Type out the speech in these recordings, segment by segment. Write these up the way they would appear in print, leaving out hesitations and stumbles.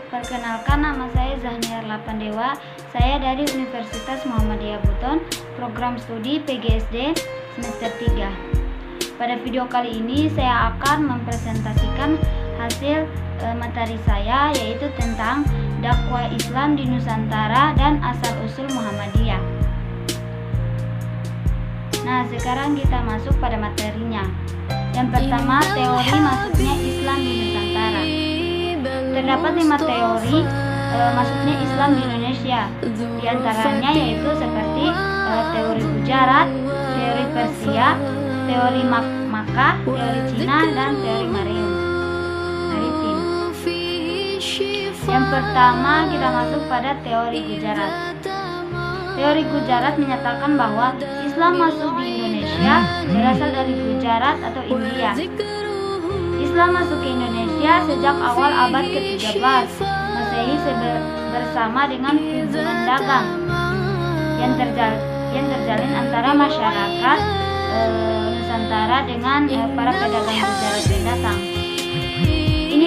Perkenalkan, nama saya Zahniar Lapandewa. Saya dari Universitas Muhammadiyah Buton, program studi PGSD semester 3. Pada video kali ini saya akan mempresentasikan hasil materi saya, yaitu tentang dakwah Islam di Nusantara dan asal-usul Muhammadiyah. Nah, sekarang kita masuk pada materinya. Yang pertama, teori masuknya Islam di Nusantara. Terdapat 5 teori masuknya Islam di Indonesia. Di antaranya yaitu seperti teori Gujarat, teori Persia, teori Makkah, teori Cina, dan teori maritim. Yang pertama, kita masuk pada teori Gujarat. Teori Gujarat menyatakan bahwa Islam masuk di Indonesia berasal dari Gujarat atau India. Islam masuk ke Indonesia sejak awal abad ke-13 Masehi bersama dengan hubungan dagang yang terjalin antara masyarakat Nusantara dengan para pedagang Gujarat pendatang. Ini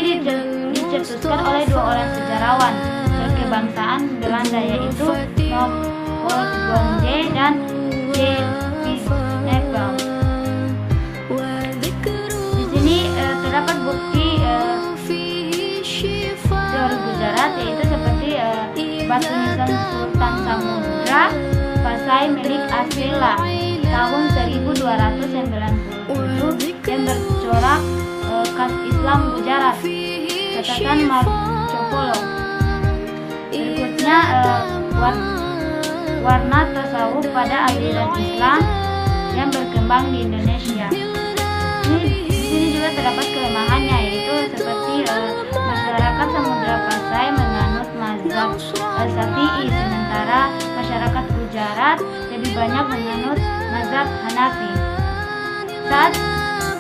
dicetuskan oleh 2 orang sejarawan berkebangsaan Belanda, yaitu Leopold Gonje dan J. P. Nepel. Terdapat bukti teori Gujarat, yaitu seperti batu nisan Sultan Samudra Pasai milik Asela tahun 1297 yang bercorak khas Islam Gujarat, catatan Marco Polo. Berikutnya warna tasawuf pada aliran Islam yang berkembang di Indonesia. Ini juga terdapat kelemahannya, yaitu seperti masyarakat Samudra Pasai menganut mazhab Syafi'i, sementara masyarakat Gujarat lebih banyak menganut mazhab Hanafi. Saat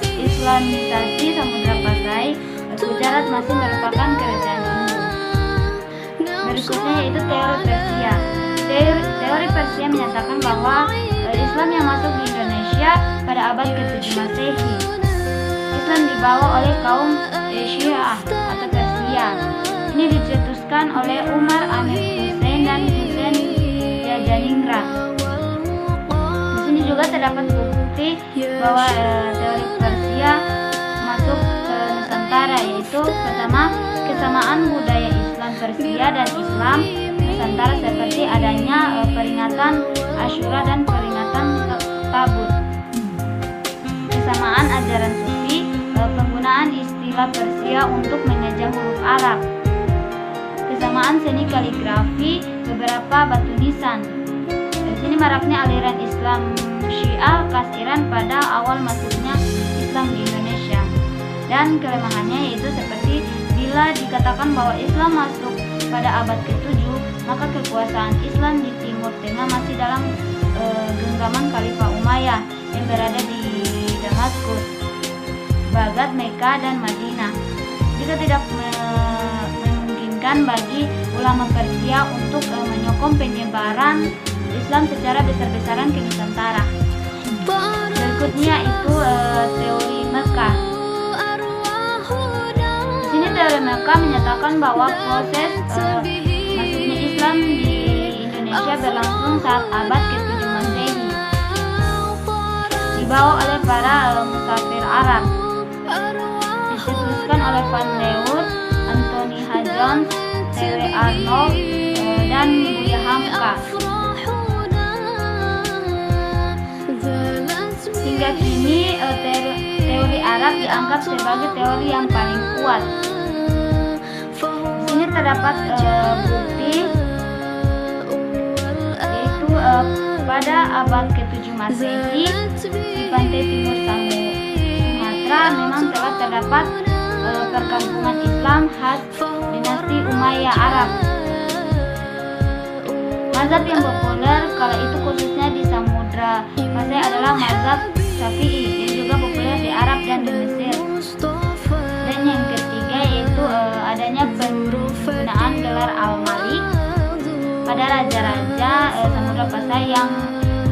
Islamisasi Samudra Pasai, Gujarat masih merupakan kerajaan Hindu. Berikutnya yaitu teori Persia. Teori Persia menyatakan bahwa Islam yang masuk di Indonesia pada abad ke-7 Masehi. Islam dibawa oleh kaum Syiah atau Persia. Ini dicetuskan oleh Umar Amir Hussein dan Hussein Jajaningrat. Di sini juga terdapat bukti bahwa teori Persia masuk ke Nusantara, yaitu pertama, kesamaan budaya Islam Persia dan Islam Nusantara seperti adanya peringatan Asyura dan peringatan Tabut. Kesamaan ajaran Sufi, penggunaan istilah Persia untuk mengeja huruf Arab. Kesamaan seni kaligrafi, beberapa batu nisan. Di sini maraknya aliran Islam Syiah khas Iran pada awal masuknya Islam di Indonesia. Dan kelemahannya yaitu seperti bila dikatakan bahwa Islam masuk pada abad ke-7, maka kekuasaan Islam di Timur Tengah masih dalam genggaman Khalifah Umayyah yang berada di Damaskus, Baghdad, Mekah, dan Madinah. Jika tidak memungkinkan bagi ulama Persia untuk menyokong penyebaran Islam secara besar-besaran ke Nusantara. Berikutnya itu teori Mekah. Di sini teori Mekah menyatakan bahwa proses masuknya Islam di Indonesia berlangsung saat abad ke-7 Masehi, dibawa oleh para musafir Arab. Dicetuskan oleh Van Leeuwen, Anthony H. Jones, T.W. Arnold, dan Buya Hamka. Hingga kini teori Arab dianggap sebagai teori yang paling kuat. Di sini terdapat bukti, yaitu pada abad ke-7 Masehi di pantai timur Sumatera memang telah terdapat perkampungan Islam khas dinasti Umayyah Arab. Mazhab yang populer kala itu khususnya di Samudra Pasai adalah mazhab Syafi'i yang juga populer di Arab dan di Mesir. Dan yang ketiga yaitu adanya penggunaan gelar Al-Malik pada raja-raja Samudra Pasai yang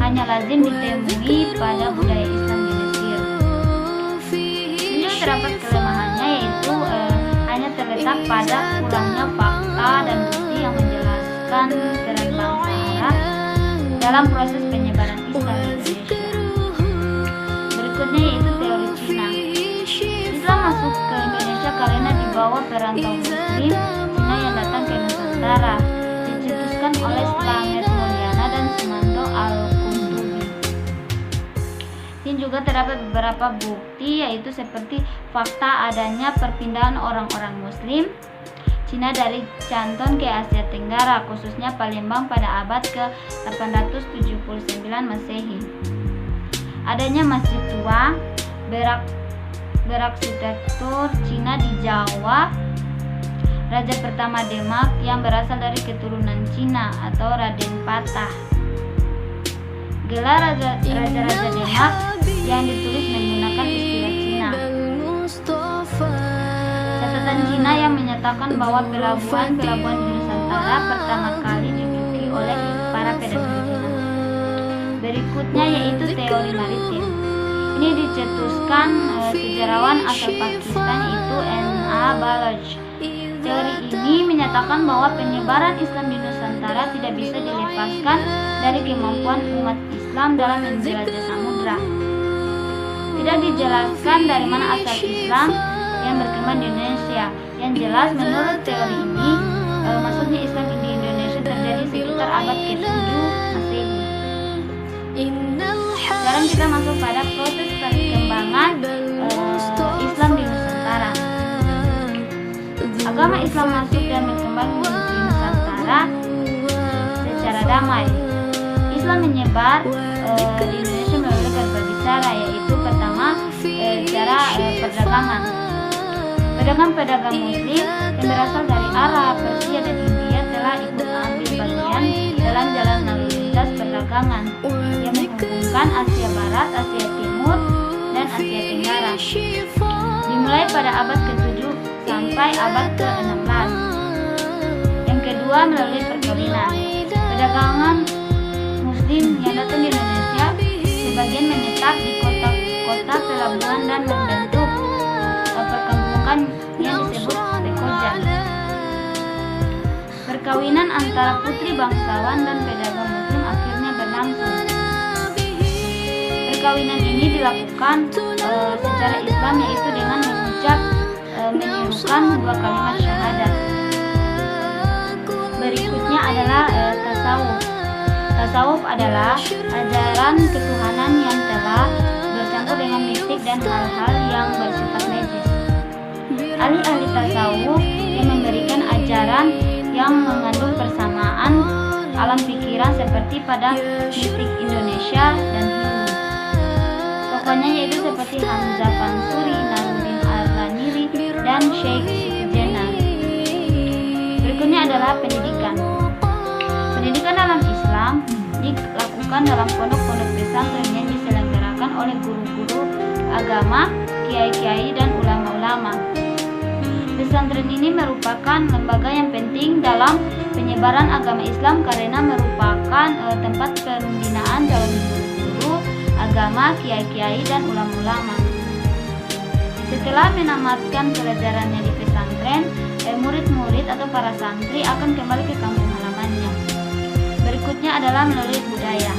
hanya lazim ditemui pada budaya Islam di Mesir. Ini terdapat kelemahannya, yaitu hanya terdapat terletak pada kurangnya fakta dan bukti yang menjelaskan peran bangsa Arab dalam proses penyebaran Islam di Indonesia. Berikutnya yaitu teori Cina. Islam masuk ke Indonesia karena dibawa perantau Muslim Cina yang datang ke Nusantara, dicetuskan oleh Slamet Mulyana dan Sumanto Al-Qurtubi. Dan juga terdapat beberapa bukti, yaitu seperti fakta adanya perpindahan orang-orang Muslim Cina dari Canton ke Asia Tenggara, khususnya Palembang pada abad ke-879 Masehi. Adanya masjid tua, berarsitektur Cina di Jawa, Raja pertama Demak yang berasal dari keturunan Cina atau Raden Patah. Gelar Raja-Raja Demak yang ditulis menggunakan istilah Cina. Catatan Cina yang menyatakan bahwa pelabuhan-pelabuhan di Nusantara pertama kali diduduki oleh para pedagang Cina. Berikutnya yaitu teori maritim. Ini dicetuskan sejarawan asal Pakistan yaitu N.A. Balaj. Teori ini menyatakan bahwa penyebaran Islam di Nusantara tidak bisa dilepaskan dari kemampuan umat Islam dalam menjelajah samudra. Tidak dijelaskan dari mana asal Islam yang berkembang di Indonesia. Yang jelas menurut teori ini, masuknya Islam di Indonesia terjadi sekitar abad ke-7 Masehi. Sekarang kita masuk pada proses perkembangan Islam di Nusantara. Agama Islam masuk dan berkembang di Nusantara secara damai. Islam menyebar di Indonesia melalui berbagai cara, yaitu pertama cara perdagangan. Pedagang-pedagang Muslim yang berasal dari Arab, Persia, dan India telah ikut ambil bagian dalam jalan lalu lintas perdagangan yang menghubungkan Asia Barat, Asia Timur, dan Asia Tenggara. Dimulai pada abad ke-7 sampai abad ke-16. Yang kedua melalui perkawinan. Perdagangan Muslim yang datang di Indonesia sebagian menetap di kota-kota pelabuhan dan membentuk perkampungan yang disebut Tekoja. Perkawinan antara putri bangsawan dan pedagang Muslim akhirnya berlangsung. Perkawinan ini dilakukan secara Islam, yaitu dengan menyerukan dua kalimat syahadat. Berikutnya adalah tasawuf. Tasawuf adalah ajaran ketuhanan yang telah bercampur dengan mistik dan hal-hal yang bersifat najis. Ahli-ahli tasawuf yang memberikan ajaran yang mengandung persamaan alam pikiran seperti pada mistik Indonesia dan Hindu. Tokohnya yaitu seperti Hamzah Pansuri, Naruddin Al-Ghaniri, dan Syekh Siti. Berikutnya adalah pendidikan. Pendidikan dalam Islam dilakukan dalam pondok-pondok pesantren yang diselenggarakan oleh guru-guru agama, kiai-kiai, dan ulama-ulama. Pesantren ini merupakan lembaga yang penting dalam penyebaran agama Islam karena merupakan tempat pembinaan calon guru-guru agama, kiai-kiai, dan ulama-ulama. Setelah menamatkan pelajarannya di pesantren, murid-murid atau para santri akan kembali ke kampung halamannya. Berikutnya adalah melalui budaya.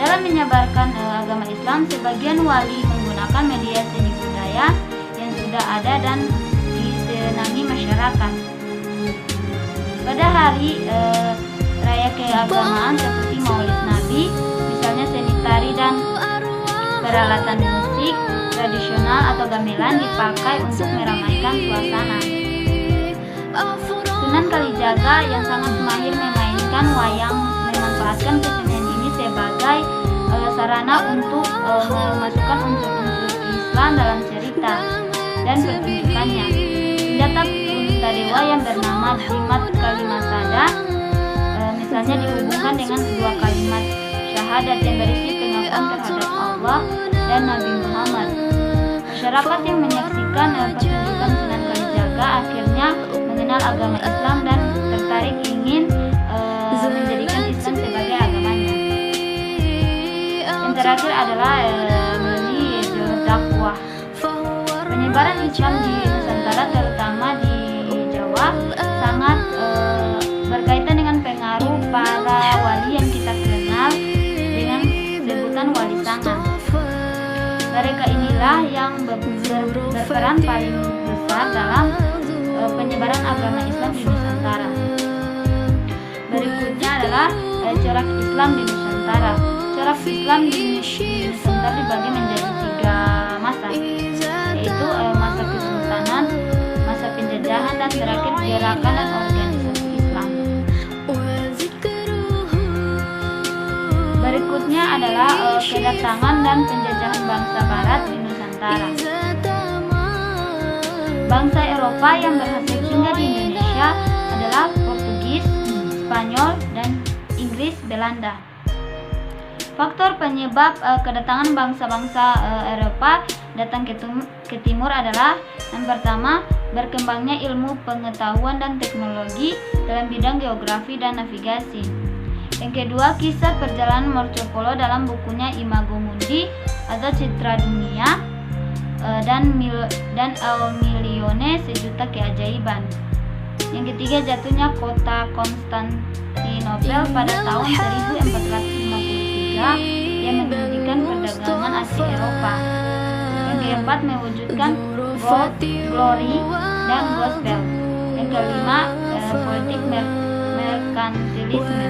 Dalam menyebarkan agama Islam, sebagian wali menggunakan media seni budaya yang sudah ada dan disenangi masyarakat. Pada hari raya keagamaan seperti Maulid Nabi, misalnya seni tari dan peralatan musik tradisional atau gamelan dipakai untuk meramaikan suasana. Sunan Kalijaga yang sangat mahir memainkan wayang memanfaatkan kesenian ini sebagai sarana untuk memasukkan unsur-unsur Islam dalam cerita dan pertunjukannya. Senjata Puntadewa yang bernama Jimat Kalimasada misalnya dihubungkan dengan dua kalimat syahadat yang berisi pengakuan terhadap Allah dan Nabi Muhammad. Masyarakat yang menyaksikan pertunjukan Sunan Kalijaga akhirnya mengenal agama Islam dan tertarik ingin menjadikan Islam sebagai agamanya. Yang terakhir adalah melalui dakwah. Penyebaran Islam di Nusantara terutama di berperan paling besar dalam penyebaran agama Islam di Nusantara. Berikutnya adalah corak Islam di Nusantara. Corak Islam di Nusantara dibagi menjadi 3 masa, yaitu masa kesultanan, masa penjajahan, dan terakhir gerakan dan organisasi Islam. Berikutnya adalah kedatangan dan penjajahan bangsa Barat di Nusantara. Bangsa Eropa yang berhasil singgah di Indonesia adalah Portugis, Spanyol, dan Inggris Belanda. Faktor penyebab kedatangan bangsa-bangsa Eropa datang ke timur adalah yang pertama, berkembangnya ilmu pengetahuan dan teknologi dalam bidang geografi dan navigasi. Yang kedua, kisah perjalanan Marco Polo dalam bukunya Imago Mundi atau Citra Dunia dan El Milione, Sejuta Keajaiban. Yang ketiga, jatuhnya kota Konstantinopel pada tahun 1453 yang menghentikan perdagangan Asia Eropa. Yang keempat, mewujudkan gold, glory, dan gospel. Yang kelima, politik merkantilisme.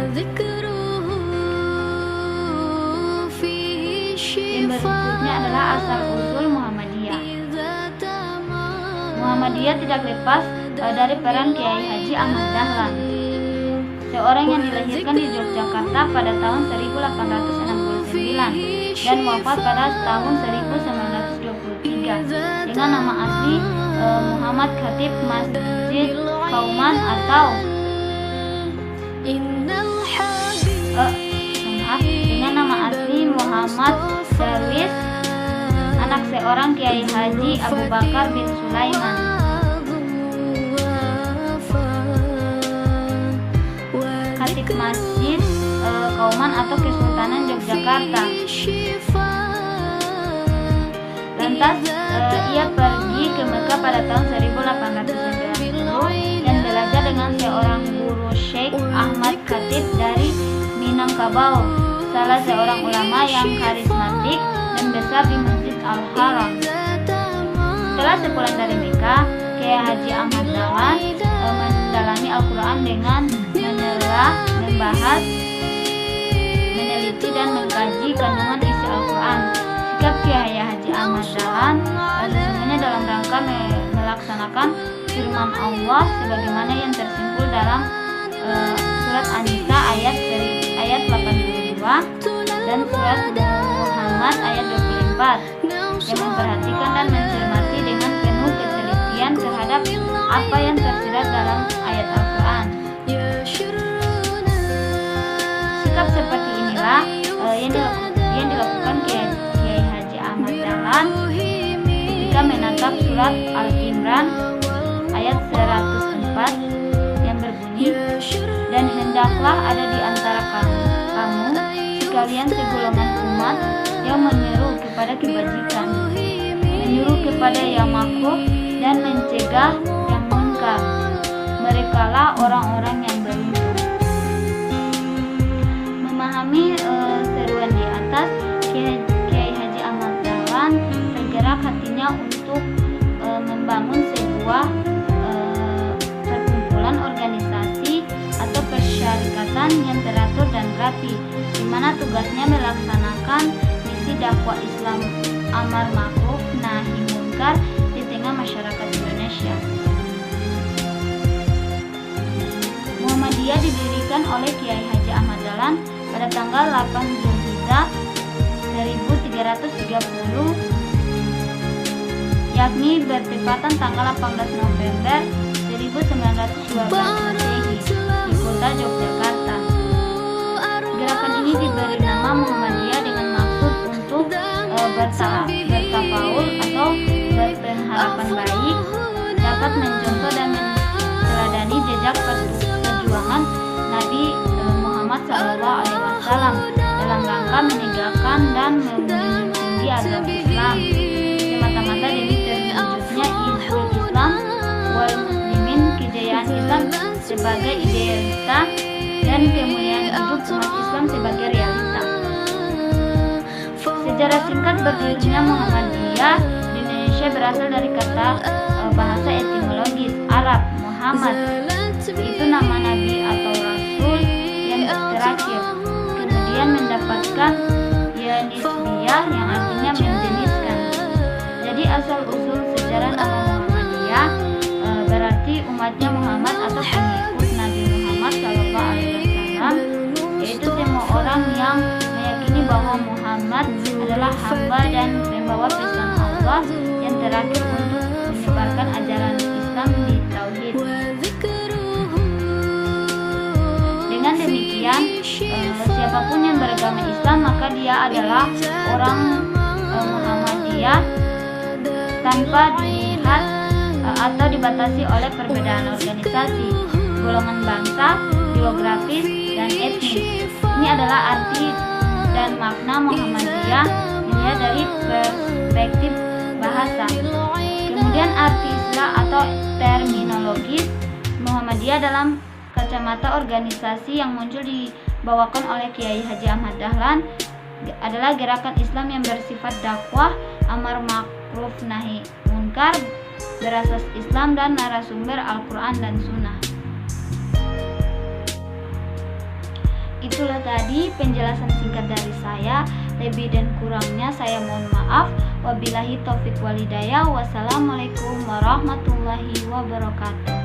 Yang berikutnya adalah asal-usul Muhammadiyah. Muhammadiyah tidak lepas dari peran Kiai Haji Ahmad Dahlan, seorang yang dilahirkan di Yogyakarta pada tahun 1869 dan wafat pada tahun 1923 dengan nama asli Muhammad Khatib Masjid Kauman atau dengan nama asli Muhammad Darwis, anak seorang Kiai Haji Abu Bakar bin Sulaiman. Khatib Masjid Kauman atau Kesultanan Yogyakarta. Lantas ia pergi ke Mekah pada tahun 1890 dan belajar dengan seorang guru Syekh Ahmad Khatib dari Minangkabau, salah seorang ulama yang karismatik dan besar di Masjid Al-Haram. Setelah sepulang dari Mekah, Kiai Haji Ahmad Dahlan mendalami Al-Quran dengan menelah, membahas, meneliti, dan mengkaji kandungan isi Al-Quran. Sikap Kiai Haji Ahmad Dahlan sesungguhnya dalam rangka melaksanakan firman Allah sebagaimana yang tersimpul dalam surat An-Nisa ayat 82 dan surat Muhammad ayat 24 yang memperhatikan dan mencermati dengan penuh ketelitian terhadap apa yang tersirat dalam ayat Al-Quran. Sikap seperti inilah yang dilakukan Kiai Haji Ahmad Dahlan ketika menangkap surat Al-Imran ayat 104 yang berbunyi, dan hendaklah ada di antara kamu sekalian segolongan umat yang menyeru kepada kebajikan, menyuruh kepada yang makruh, dan mencegah yang munkar. Merekalah orang-orang yang beruntung. Memahami seruan di atas, Kiai Haji Ahmad Dahlan tergerak hatinya untuk membangun sebuah perkumpulan organisasi atau persyarikatan yang teratur dan rapi, di mana tugasnya melaksanakan misi dakwah Islam amar ma'ruf nahi munkar di tengah masyarakat Indonesia. Muhammadiyah didirikan oleh Kiai Haji Ahmad Dahlan pada tanggal 8 Zulhijjah 1330, yakni bertepatan tanggal 18 November 1912 Masehi di kota Yogyakarta. Gerakan ini diberi nama Muhammadiyah dengan maksud untuk bertafaul atau berpengharapan baik, dapat mencontoh dan meneladani jejak perjuangan Nabi Muhammad SAW dalam rangka menegakkan dan menjunjung tinggi agama Islam, semata-mata demi terwujudnya Izul Islam wal Muslimin, kejayaan Islam sebagai idealita dan kemuliaan hidup umat Islam sebagai realita. Sejarah singkat berdirinya Muhammadiyah di Indonesia berasal dari kata bahasa etimologis Arab Muhammad, itu nama nabi atau rasul yang terakhir. Kemudian mendapatkan ya nisbiyah yang artinya menjeniskan. Jadi asal usul sejarah nama Muhammadiyah berarti umatnya Muhammad atau pengikut Nabi Muhammad SAW, yaitu semua orang yang meyakini bahwa Muhammad adalah hamba dan pembawa pesan Allah yang terakhir untuk menyebarkan ajaran Islam di tauhid. Dengan demikian, siapapun yang beragama Islam maka dia adalah orang Muhammadiyah tanpa dilihat atau dibatasi oleh perbedaan organisasi, golongan bangsa, geografis, dan etnis. Ini adalah arti dan makna Muhammadiyah dilihat dari perspektif bahasa. Kemudian arti istilah atau terminologis Muhammadiyah dalam kacamata organisasi yang muncul dibawakan oleh Kiai Haji Ahmad Dahlan adalah gerakan Islam yang bersifat dakwah, amar ma'ruf nahi munkar, berasas Islam dan narasumber Al-Quran dan Sunnah. Itulah tadi penjelasan singkat dari saya. Lebih dan kurangnya saya mohon maaf. Wabillahi taufiq walhidayah. Wassalamualaikum warahmatullahi wabarakatuh.